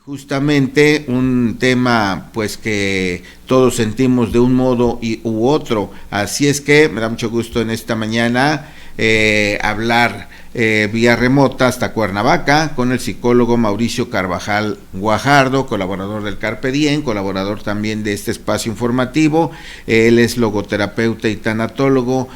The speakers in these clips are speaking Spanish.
Justamente un tema pues que todos sentimos de un modo u otro, así es que me da mucho gusto en esta mañana hablar vía remota hasta Cuernavaca con el psicólogo Mauricio Carvajal Guajardo, colaborador del Carpe Diem, colaborador también de este espacio informativo. Él es logoterapeuta y tanatólogo,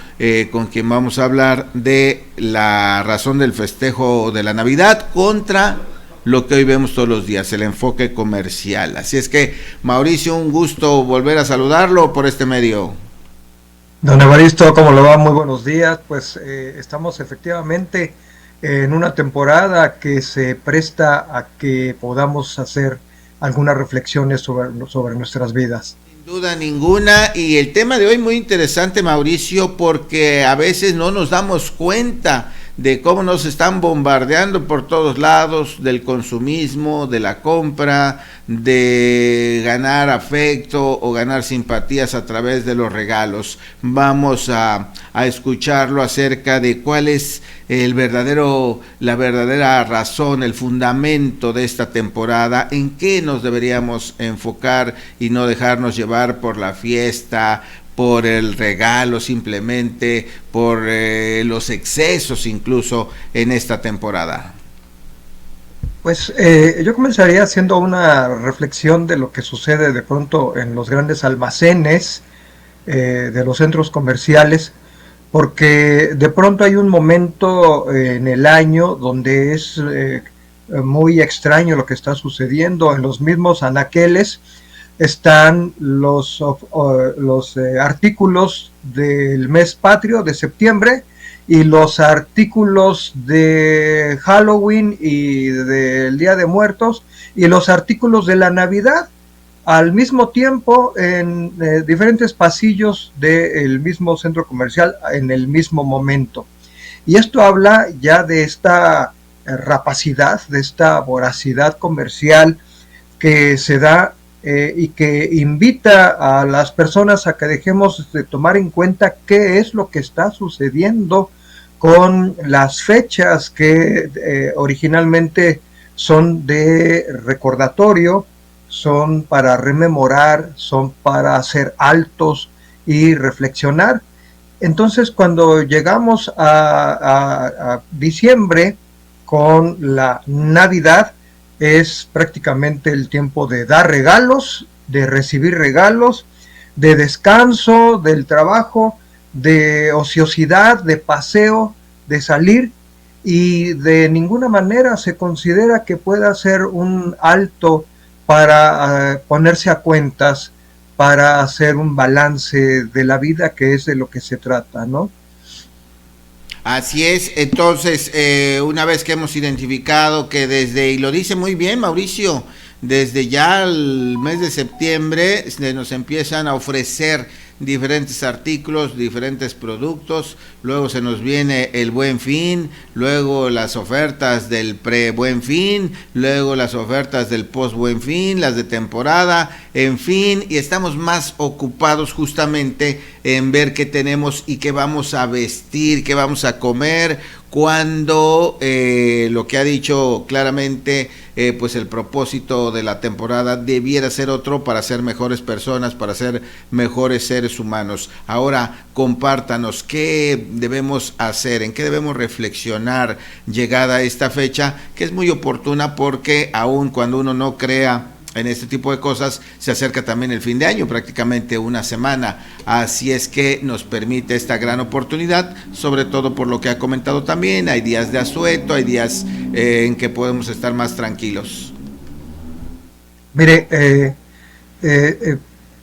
con quien vamos a hablar de la razón del festejo de la Navidad contra lo que hoy vemos todos los días, el enfoque comercial. Así es que, Mauricio, un gusto volver a saludarlo por este medio. Don Evaristo, ¿cómo le va? Muy buenos días. Pues estamos efectivamente en una temporada que se presta a que podamos hacer algunas reflexiones sobre nuestras vidas. Sin duda ninguna, y el tema de hoy muy interesante, Mauricio, porque a veces no nos damos cuenta de cómo nos están bombardeando por todos lados, del consumismo, de la compra, de ganar afecto o ganar simpatías a través de los regalos. Vamos a escucharlo acerca de cuál es la verdadera razón, el fundamento de esta temporada, en qué nos deberíamos enfocar y no dejarnos llevar por la fiesta, por el regalo, simplemente por los excesos incluso en esta temporada. Pues yo comenzaría haciendo una reflexión de lo que sucede de pronto en los grandes almacenes de los centros comerciales, porque de pronto hay un momento en el año donde es muy extraño lo que está sucediendo. En los mismos anaqueles están los artículos del mes patrio de septiembre y los artículos de Halloween y del Día de Muertos y los artículos de la Navidad al mismo tiempo en diferentes pasillos del mismo centro comercial en el mismo momento. Y esto habla ya de esta rapacidad, de esta voracidad comercial que se da y que invita a las personas a que dejemos de tomar en cuenta qué es lo que está sucediendo con las fechas que originalmente son de recordatorio, son para rememorar, son para hacer altos y reflexionar. Entonces, cuando llegamos a diciembre con la Navidad, es prácticamente el tiempo de dar regalos, de recibir regalos, de descanso del trabajo, de ociosidad, de paseo, de salir, y de ninguna manera se considera que pueda ser un alto para ponerse a cuentas, para hacer un balance de la vida, que es de lo que se trata, ¿no? Así es, entonces, una vez que hemos identificado que desde, y lo dice muy bien Mauricio, desde ya el mes de septiembre nos empiezan a ofrecer diferentes artículos, diferentes productos, luego se nos viene el Buen Fin, luego las ofertas del pre-Buen Fin, luego las ofertas del post-Buen Fin, las de temporada, en fin, y estamos más ocupados justamente en ver qué tenemos y qué vamos a vestir, qué vamos a comer, cuando lo que ha dicho claramente pues el propósito de la temporada debiera ser otro, para ser mejores personas, para ser mejores seres humanos. Ahora compártanos qué debemos hacer, en qué debemos reflexionar llegada a esta fecha, que es muy oportuna porque aun cuando uno no crea en este tipo de cosas, se acerca también el fin de año, prácticamente una semana, así es que nos permite esta gran oportunidad, sobre todo por lo que ha comentado también, hay días de asueto, hay días en que podemos estar más tranquilos. Mire,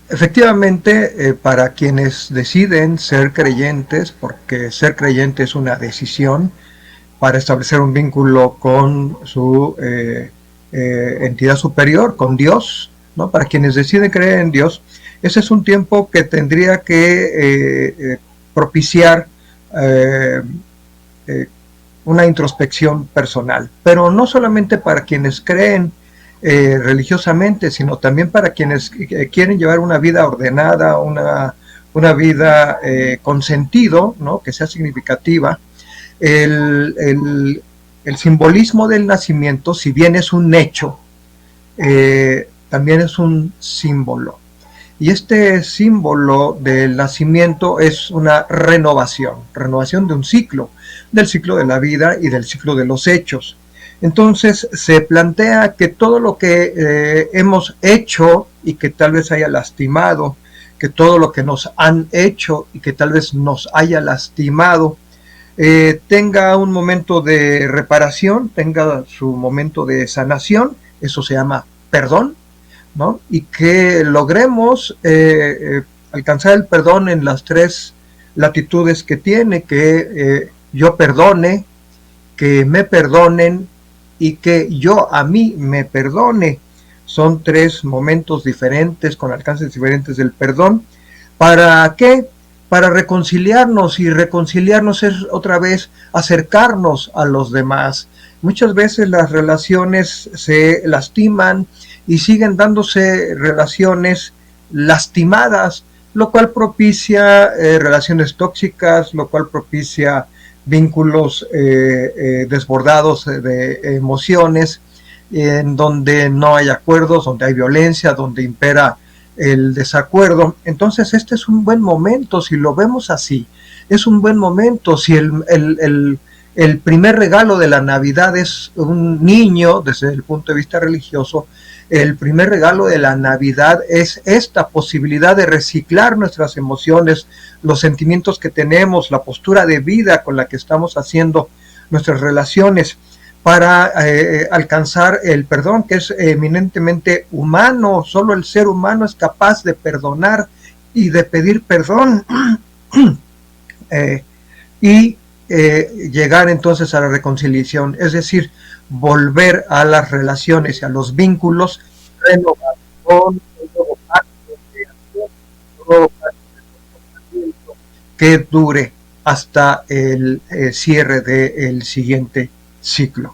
efectivamente, para quienes deciden ser creyentes, porque ser creyente es una decisión para establecer un vínculo con su entidad superior, con Dios, ¿no? Para quienes deciden creer en Dios, ese es un tiempo que tendría que propiciar una introspección personal, pero no solamente para quienes creen religiosamente, sino también para quienes quieren llevar una vida ordenada, una vida con sentido, ¿no? Que sea significativa. El simbolismo del nacimiento, si bien es un hecho, también es un símbolo. Y este símbolo del nacimiento es una renovación de un ciclo, del ciclo de la vida y del ciclo de los hechos. Entonces se plantea que todo lo que hemos hecho y que tal vez haya lastimado, que todo lo que nos han hecho y que tal vez nos haya lastimado, tenga un momento de reparación, tenga su momento de sanación, eso se llama perdón, ¿no? Y que logremos alcanzar el perdón en las tres latitudes que tiene, que yo perdone, que me perdonen y que yo a mí me perdone. Son tres momentos diferentes, con alcances diferentes del perdón. ¿Para qué? Para reconciliarnos, y reconciliarnos es otra vez acercarnos a los demás. Muchas veces las relaciones se lastiman y siguen dándose relaciones lastimadas, lo cual propicia relaciones tóxicas, lo cual propicia vínculos desbordados de emociones, en donde no hay acuerdos, donde hay violencia, donde impera el desacuerdo. Entonces este es un buen momento, si lo vemos así, es un buen momento. Si el primer regalo de la Navidad es un niño, desde el punto de vista religioso, el primer regalo de la Navidad es esta posibilidad de reciclar nuestras emociones, los sentimientos que tenemos, la postura de vida con la que estamos haciendo nuestras relaciones, para alcanzar el perdón, que es eminentemente humano. Solo el ser humano es capaz de perdonar y de pedir perdón y llegar entonces a la reconciliación, es decir, volver a las relaciones y a los vínculos, renovar con un nuevo pacto de acción, un nuevo pacto de comportamiento que dure hasta el cierre del siguiente ciclo.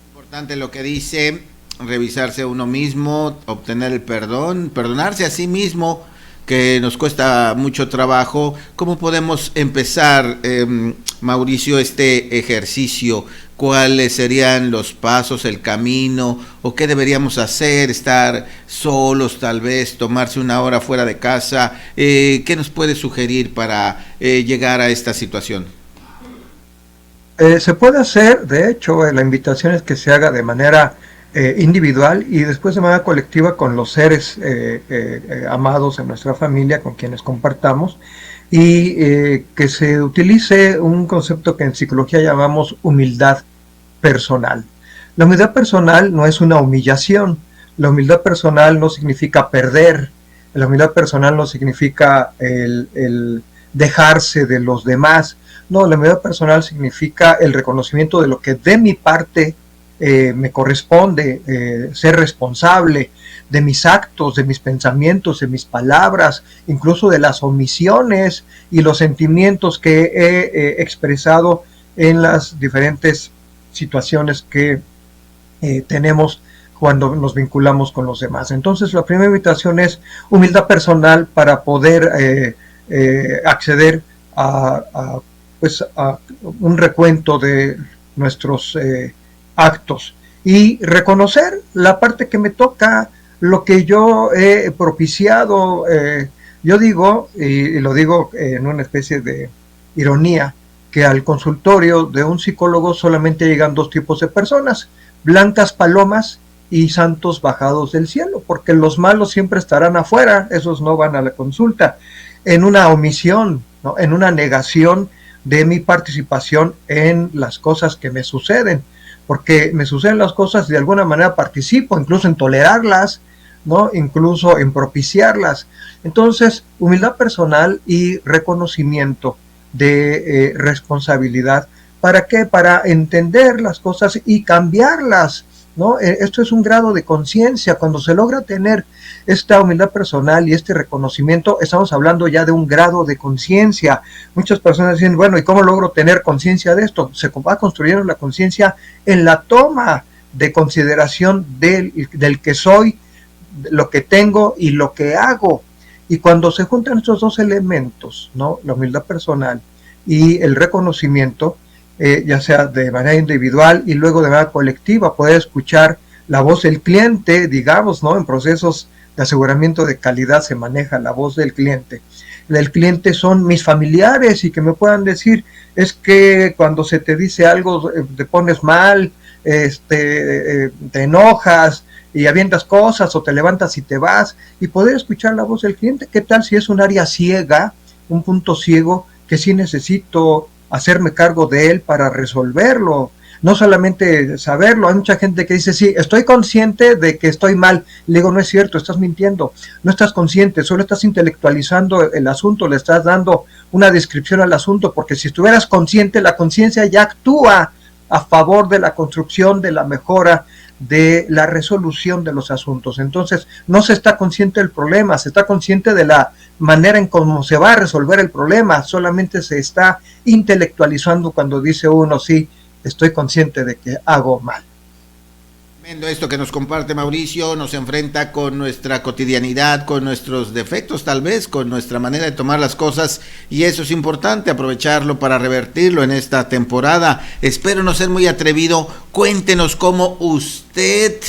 Importante lo que dice, revisarse a uno mismo, obtener el perdón, perdonarse a sí mismo, que nos cuesta mucho trabajo. ¿Cómo podemos empezar, Mauricio, este ejercicio? ¿Cuáles serían los pasos, el camino, o qué deberíamos hacer? ¿Estar solos tal vez, tomarse una hora fuera de casa? ¿Qué nos puede sugerir para llegar a esta situación? Se puede hacer, de hecho, la invitación es que se haga de manera individual y después de manera colectiva con los seres amados en nuestra familia, con quienes compartamos, y que se utilice un concepto que en psicología llamamos humildad personal. La humildad personal no es una humillación, la humildad personal no significa perder, la humildad personal no significa el dejarse de los demás. No, la humildad personal significa el reconocimiento de lo que de mi parte me corresponde, ser responsable de mis actos, de mis pensamientos, de mis palabras, incluso de las omisiones y los sentimientos que he expresado en las diferentes situaciones que tenemos cuando nos vinculamos con los demás. Entonces la primera invitación es humildad personal para poder acceder a un recuento de nuestros actos y reconocer la parte que me toca, lo que yo he propiciado. Yo digo, y lo digo en una especie de ironía, que al consultorio de un psicólogo solamente llegan dos tipos de personas: blancas palomas y santos bajados del cielo, porque los malos siempre estarán afuera, esos no van a la consulta, en una omisión, ¿no?, en una negación de mi participación en las cosas que me suceden, porque me suceden las cosas, de alguna manera participo, incluso en tolerarlas, ¿no?, incluso en propiciarlas. Entonces, humildad personal y reconocimiento de responsabilidad. ¿Para qué? Para entender las cosas y cambiarlas, ¿no? Esto es un grado de conciencia. Cuando se logra tener esta humildad personal y este reconocimiento, estamos hablando ya de un grado de conciencia. Muchas personas dicen, bueno, ¿y cómo logro tener conciencia de esto? Se va construyendo la conciencia en la toma de consideración del que soy, lo que tengo y lo que hago. Y cuando se juntan estos dos elementos, ¿no?, la humildad personal y el reconocimiento, ya sea de manera individual y luego de manera colectiva, poder escuchar la voz del cliente, digamos, ¿no? En procesos de aseguramiento de calidad se maneja la voz del cliente. El cliente son mis familiares y que me puedan decir, es que cuando se te dice algo te pones mal, te enojas y avientas cosas o te levantas y te vas, y poder escuchar la voz del cliente. ¿Qué tal si es un área ciega, un punto ciego, que sí necesito hacerme cargo de él para resolverlo? No solamente saberlo, hay mucha gente que dice, sí, estoy consciente de que estoy mal. Le digo, no es cierto, estás mintiendo, no estás consciente, solo estás intelectualizando el asunto, le estás dando una descripción al asunto, porque si estuvieras consciente, la conciencia ya actúa a favor de la construcción, de la mejora, de la resolución de los asuntos. Entonces, no se está consciente del problema, se está consciente de la manera en cómo se va a resolver el problema, solamente se está intelectualizando cuando dice uno, sí, estoy consciente de que hago mal. Esto que nos comparte Mauricio nos enfrenta con nuestra cotidianidad, con nuestros defectos tal vez, con nuestra manera de tomar las cosas, y eso es importante aprovecharlo para revertirlo en esta temporada. Espero no ser muy atrevido, cuéntenos cómo usted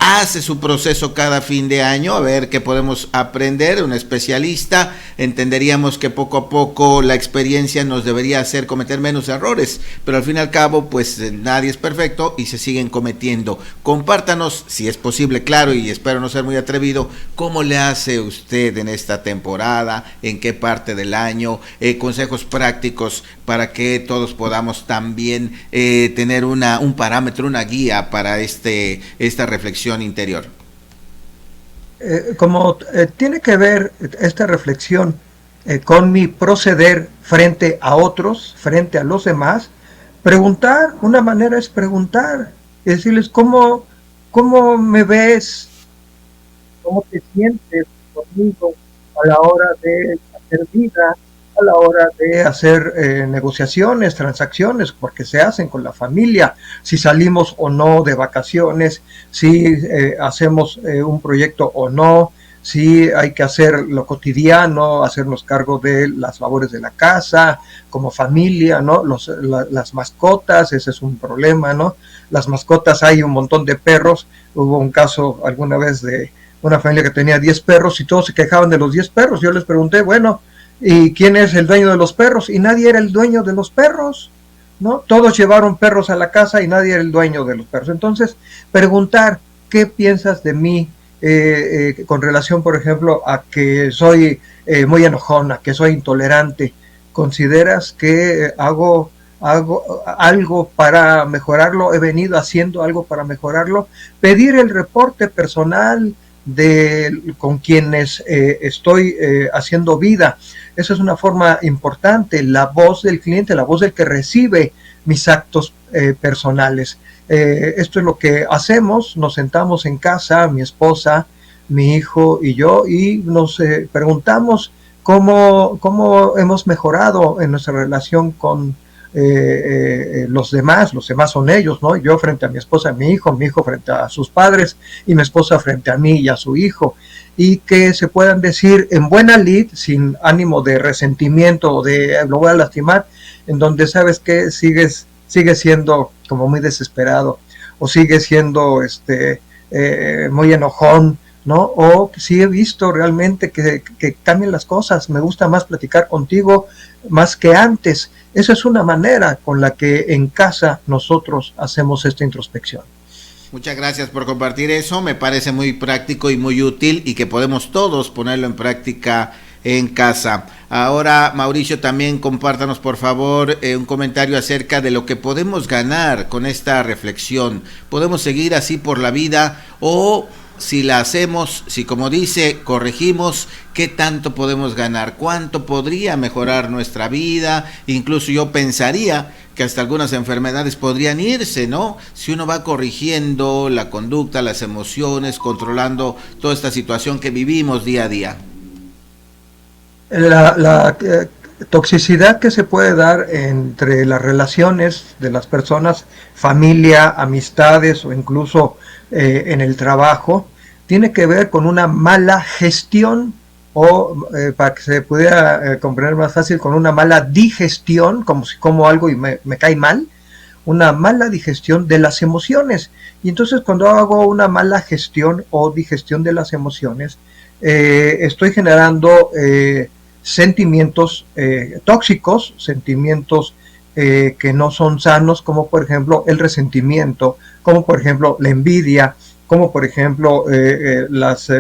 hace su proceso cada fin de año, a ver qué podemos aprender. Un especialista, entenderíamos que poco a poco la experiencia nos debería hacer cometer menos errores, pero al fin y al cabo pues nadie es perfecto y se siguen cometiendo. Compártanos, si es posible, claro, y espero no ser muy atrevido, cómo le hace usted en esta temporada, en qué parte del año, consejos prácticos para que todos podamos también tener un parámetro, una guía para esta reflexión interior. Tiene que ver esta reflexión con mi proceder frente a otros, frente a los demás, preguntar, una manera es preguntar, y decirles cómo me ves, cómo te sientes conmigo a la hora de hacer vida, a la hora de hacer negociaciones, transacciones, porque se hacen con la familia, si salimos o no de vacaciones, si hacemos un proyecto o no, si hay que hacer lo cotidiano, hacernos cargo de las labores de la casa, como familia, ¿no? Las mascotas, ese es un problema, ¿no? Las mascotas, hay un montón de perros, hubo un caso alguna vez de una familia que tenía 10 perros y todos se quejaban de los 10 perros. Yo les pregunté, bueno, ¿y quién es el dueño de los perros? Y nadie era el dueño de los perros, ¿no? Todos llevaron perros a la casa y nadie era el dueño de los perros. Entonces, preguntar, ¿qué piensas de mí con relación, por ejemplo, a que soy muy enojona, que soy intolerante? ¿Consideras que hago algo para mejorarlo? ¿He venido haciendo algo para mejorarlo? Pedir el reporte personal con quienes estoy haciendo vida. Esa es una forma importante, la voz del cliente, la voz del que recibe mis actos personales. Esto es lo que hacemos, nos sentamos en casa, mi esposa, mi hijo y yo, y nos preguntamos cómo hemos mejorado en nuestra relación con los demás son ellos, ¿no? Yo frente a mi esposa, mi hijo frente a sus padres y mi esposa frente a mí y a su hijo, y que se puedan decir en buena lid, sin ánimo de resentimiento o de lo voy a lastimar, en donde sabes que sigues siendo como muy desesperado o sigue siendo muy enojón, ¿no? O sí he visto realmente que cambian las cosas, me gusta más platicar contigo más que antes. Esa es una manera con la que en casa nosotros hacemos esta introspección. Muchas gracias por compartir eso, me parece muy práctico y muy útil y que podemos todos ponerlo en práctica en casa. Ahora, Mauricio, también compártanos por favor un comentario acerca de lo que podemos ganar con esta reflexión. ¿Podemos seguir así por la vida o si la hacemos, si como dice, corregimos, qué tanto podemos ganar? ¿Cuánto podría mejorar nuestra vida? Incluso yo pensaría que hasta algunas enfermedades podrían irse, ¿no? Si uno va corrigiendo la conducta, las emociones, controlando toda esta situación que vivimos día a día. La toxicidad que se puede dar entre las relaciones de las personas, familia, amistades o incluso en el trabajo, tiene que ver con una mala gestión o, para que se pudiera comprender más fácil, con una mala digestión, como si como algo y me cae mal, una mala digestión de las emociones. Y entonces cuando hago una mala gestión o digestión de las emociones, estoy generando sentimientos tóxicos, sentimientos que no son sanos, como por ejemplo el resentimiento, como por ejemplo la envidia, como por ejemplo las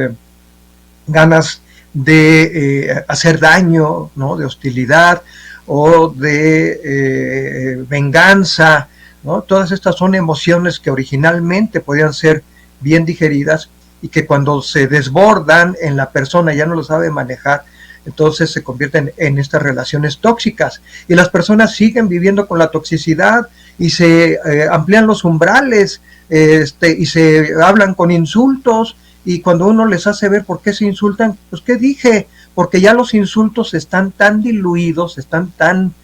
ganas de hacer daño, ¿no? De hostilidad o de venganza, ¿no? Todas estas son emociones que originalmente podían ser bien digeridas y que cuando se desbordan en la persona ya no lo sabe manejar, entonces se convierten en estas relaciones tóxicas y las personas siguen viviendo con la toxicidad y se amplían los umbrales y se hablan con insultos, y cuando uno les hace ver por qué se insultan, pues ¿qué dije? Porque ya los insultos están tan diluidos, están tan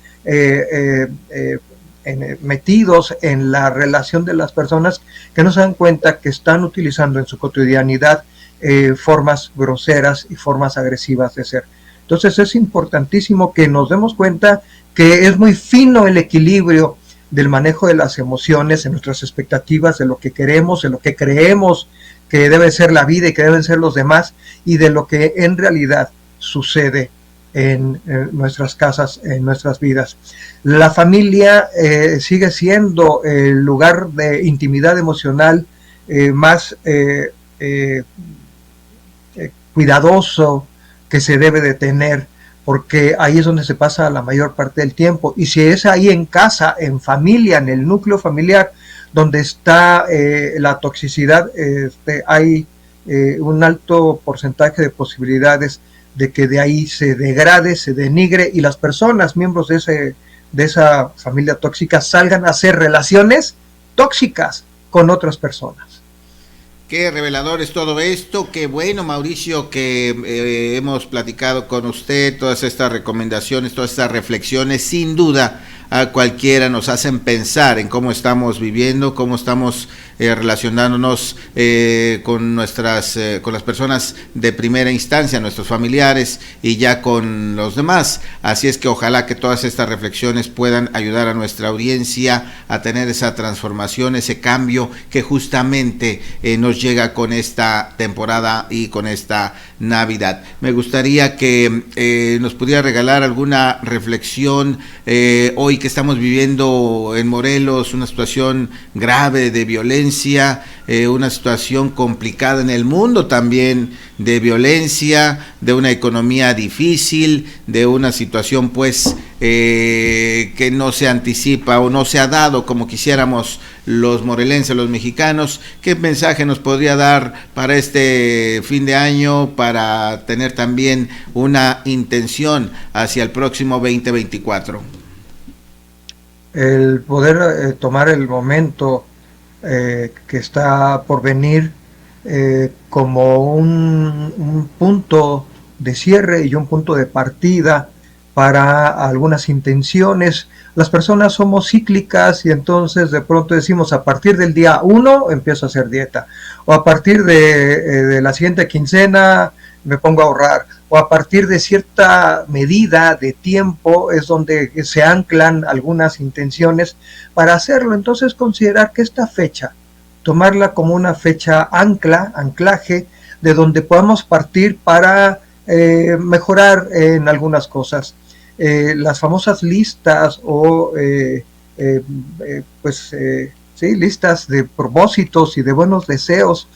metidos en la relación de las personas que no se dan cuenta que están utilizando en su cotidianidad formas groseras y formas agresivas de ser. Entonces es importantísimo que nos demos cuenta que es muy fino el equilibrio del manejo de las emociones, en nuestras expectativas, de lo que queremos, de lo que creemos que debe ser la vida y que deben ser los demás, y de lo que en realidad sucede en nuestras casas, en nuestras vidas. La familia sigue siendo el lugar de intimidad emocional más cuidadoso que se debe de tener, porque ahí es donde se pasa la mayor parte del tiempo. Y si es ahí en casa, en familia, en el núcleo familiar, donde está la toxicidad, hay un alto porcentaje de posibilidades de que de ahí se degrade, se denigre, y las personas, miembros de esa familia tóxica, salgan a hacer relaciones tóxicas con otras personas. Qué revelador es todo esto, qué bueno, Mauricio, que hemos platicado con usted, todas estas recomendaciones, todas estas reflexiones, sin duda a cualquiera nos hacen pensar en cómo estamos viviendo, cómo estamos relacionándonos con las personas de primera instancia, nuestros familiares y ya con los demás. Así es que ojalá que todas estas reflexiones puedan ayudar a nuestra audiencia a tener esa transformación, ese cambio que justamente nos llega con esta temporada y con esta Navidad. Me gustaría que nos pudiera regalar alguna reflexión hoy que estamos viviendo en Morelos, una situación grave de violencia, una situación complicada en el mundo también de violencia, de una economía difícil, de una situación pues que no se anticipa o no se ha dado como quisiéramos los morelenses, los mexicanos. ¿Qué mensaje nos podría dar para este fin de año, para tener también una intención hacia el próximo 2024? El poder tomar el momento que está por venir como un punto de cierre y un punto de partida para algunas intenciones. Las personas somos cíclicas y entonces de pronto decimos a partir del día 1 empiezo a hacer dieta, o a partir de la siguiente quincena me pongo a ahorrar, o a partir de cierta medida de tiempo es donde se anclan algunas intenciones para hacerlo. Entonces considerar que esta fecha, tomarla como una fecha anclaje, de donde podamos partir para mejorar en algunas cosas. Las famosas listas o listas de propósitos y de buenos deseos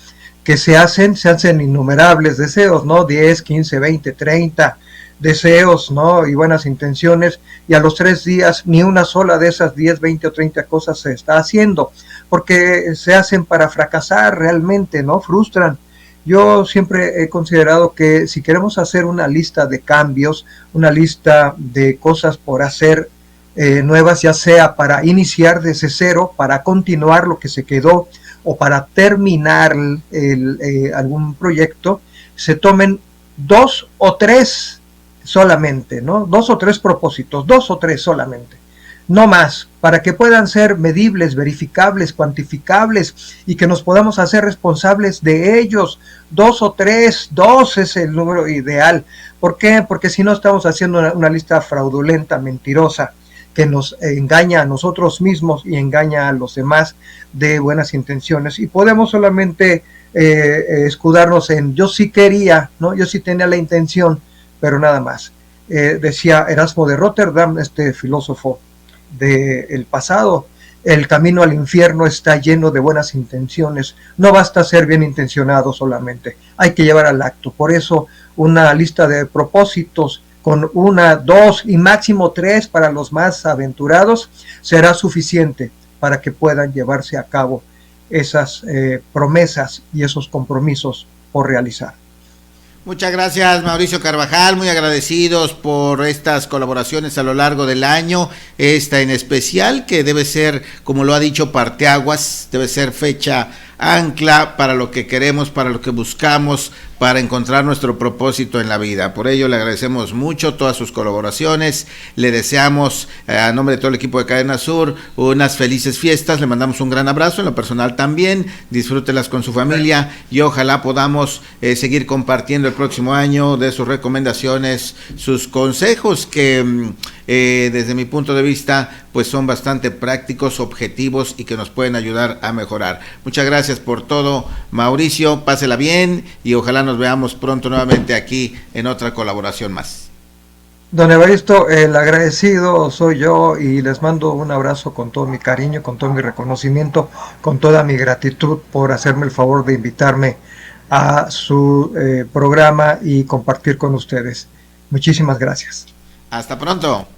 que se hacen innumerables deseos, ¿no? 10, 15, 20, 30 deseos, ¿no? Y buenas intenciones, y a los 3 días ni una sola de esas 10, 20 o 30 cosas se está haciendo, porque se hacen para fracasar realmente, ¿no? Frustran. Yo siempre he considerado que si queremos hacer una lista de cambios, una lista de cosas por hacer nuevas, ya sea para iniciar desde cero, para continuar lo que se quedó, o para terminar algún proyecto, se tomen 2 o 3 solamente, ¿no? 2 o 3 propósitos, 2 o 3 solamente, no más, para que puedan ser medibles, verificables, cuantificables, y que nos podamos hacer responsables de ellos. 2 o 3, 2 es el número ideal. ¿Por qué? Porque si no estamos haciendo una lista fraudulenta, mentirosa, que nos engaña a nosotros mismos y engaña a los demás de buenas intenciones, y podemos solamente escudarnos en yo sí quería, ¿no? Yo sí tenía la intención, pero nada más. Decía Erasmo de Rotterdam, este filósofo del pasado, el camino al infierno está lleno de buenas intenciones, no basta ser bien intencionado solamente, hay que llevar al acto. Por eso una lista de propósitos con 1, 2 y máximo 3 para los más aventurados será suficiente para que puedan llevarse a cabo esas promesas y esos compromisos por realizar. Muchas gracias, Mauricio Carvajal, muy agradecidos por estas colaboraciones a lo largo del año, esta en especial que debe ser, como lo ha dicho, parteaguas, debe ser fecha ancla para lo que queremos, para lo que buscamos, para encontrar nuestro propósito en la vida. Por ello le agradecemos mucho todas sus colaboraciones, le deseamos a nombre de todo el equipo de Cadena Sur unas felices fiestas, le mandamos un gran abrazo, en lo personal también, disfrútelas con su familia y ojalá podamos seguir compartiendo el próximo año de sus recomendaciones, sus consejos que desde mi punto de vista pues son bastante prácticos, objetivos y que nos pueden ayudar a mejorar. Muchas gracias por todo, Mauricio, pásela bien y ojalá nos veamos pronto nuevamente aquí en otra colaboración más. Don Evaristo, el agradecido soy yo y les mando un abrazo con todo mi cariño, con todo mi reconocimiento, con toda mi gratitud por hacerme el favor de invitarme a su programa y compartir con ustedes. Muchísimas gracias. Hasta pronto.